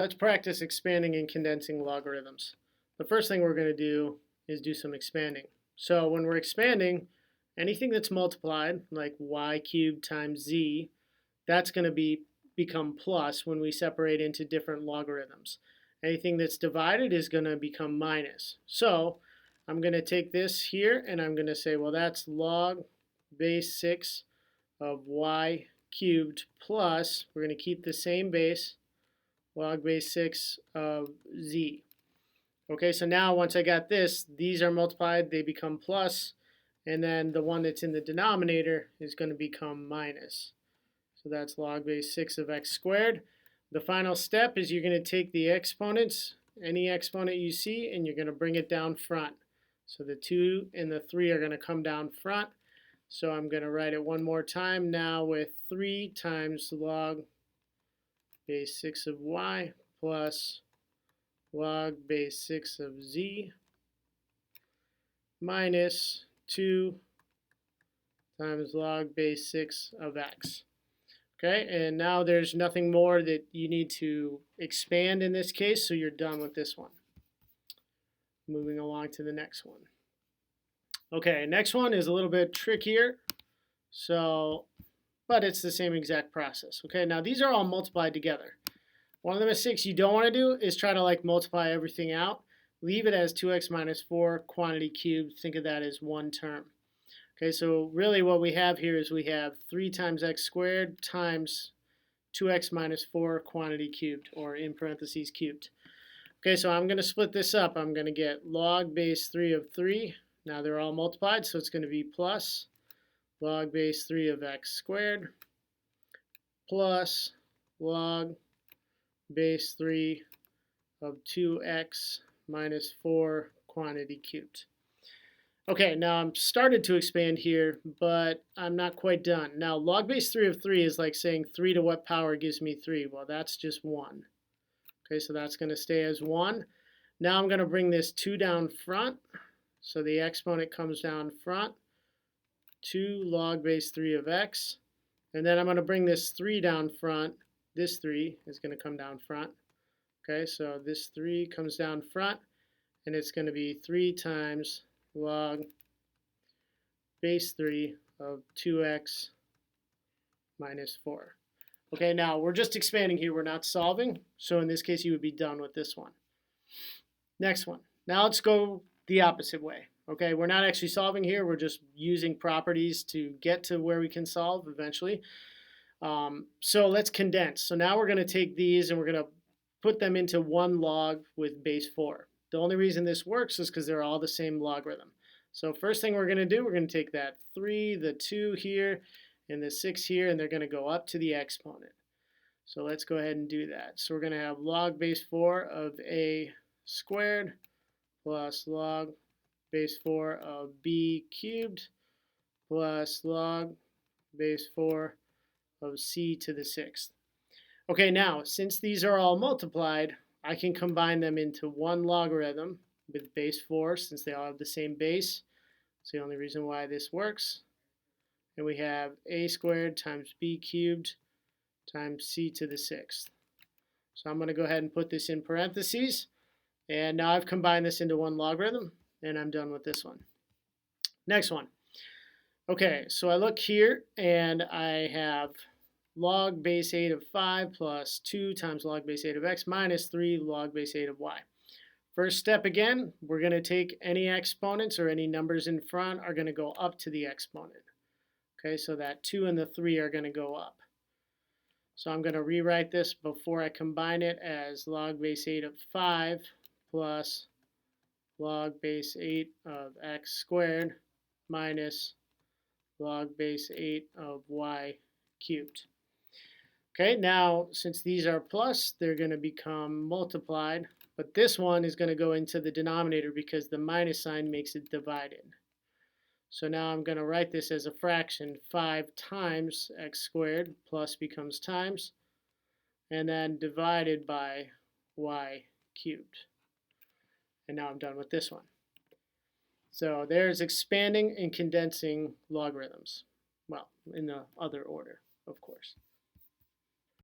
Let's practice expanding and condensing logarithms. The first thing we're going to do is do some expanding. So when we're expanding, anything that's multiplied, like y cubed times z, that's going to become plus when we separate into different logarithms. Anything that's divided is going to become minus. So I'm going to take this here and I'm going to say, well, that's log base 6 of y cubed plus, we're going to keep the same base, log base 6 of z. Okay, so now once I got this, these are multiplied, they become plus, and then the one that's in the denominator is going to become minus. So that's log base 6 of x squared. The final step is you're going to take the exponents, any exponent you see, and you're going to bring it down front. So the 2 and the 3 are going to come down front. So I'm going to write it one more time now with 3 times log base 6 of y plus log base 6 of z minus 2 times log base 6 of x. Okay, and now there's nothing more that you need to expand in this case, so you're done with this one. Moving along to the next one. Okay, next one is a little bit trickier, but it's the same exact process. Okay, now these are all multiplied together. One of the mistakes you don't want to do is try to multiply everything out. Leave it as 2x minus 4 quantity cubed. Think of that as one term. Okay, so really what we have here is we have 3 times x squared times 2x minus 4 quantity cubed, or in parentheses cubed. Okay, so I'm going to split this up. I'm going to get log base 3 of 3. Now they're all multiplied, so it's going to be plus log base 3 of x squared plus log base 3 of 2x minus 4 quantity cubed. Okay, now I'm started to expand here, but I'm not quite done. Now log base 3 of 3 is like saying 3 to what power gives me 3? Well, that's just 1. Okay, so that's going to stay as 1. Now I'm going to bring this 2 down front. So the exponent comes down front. 2 log base 3 of x. And then I'm going to bring this 3 down front. This 3 is going to come down front. Okay, so this 3 comes down front, and it's going to be 3 times log base 3 of 2x minus 4. Okay, now we're just expanding here. We're not solving. So in this case, you would be done with this one. Next one. Now let's go the opposite way. Okay, we're not actually solving here. We're just using properties to get to where we can solve eventually. So let's condense. So now we're going to take these and we're going to put them into one log with base 4. The only reason this works is because they're all the same logarithm. So first thing we're going to do, we're going to take that 3, the 2 here, and the 6 here, and they're going to go up to the exponent. So let's go ahead and do that. So we're going to have log base 4 of a squared plus log base 4 of b cubed plus log base 4 of c to the 6th. Okay, now since these are all multiplied, I can combine them into one logarithm with base 4 since they all have the same base. It's the only reason why this works. And we have a squared times b cubed times c to the 6th. So I'm going to go ahead and put this in parentheses. And now I've combined this into one logarithm, and I'm done with this one. Next one. Okay, so I look here, and I have log base 8 of 5 plus 2 times log base 8 of x minus 3 log base 8 of y. First step again, we're going to take any exponents or any numbers in front are going to go up to the exponent. Okay, so that 2 and the 3 are going to go up. So I'm going to rewrite this before I combine it as log base 8 of 5 plus log base 8 of x squared minus log base 8 of y cubed. Okay, now since these are plus, they're going to become multiplied, but this one is going to go into the denominator because the minus sign makes it divided. So now I'm going to write this as a fraction, 5 times x squared plus becomes times, and then divided by y cubed. And now I'm done with this one. So there's expanding and condensing logarithms. Well, in the other order, of course.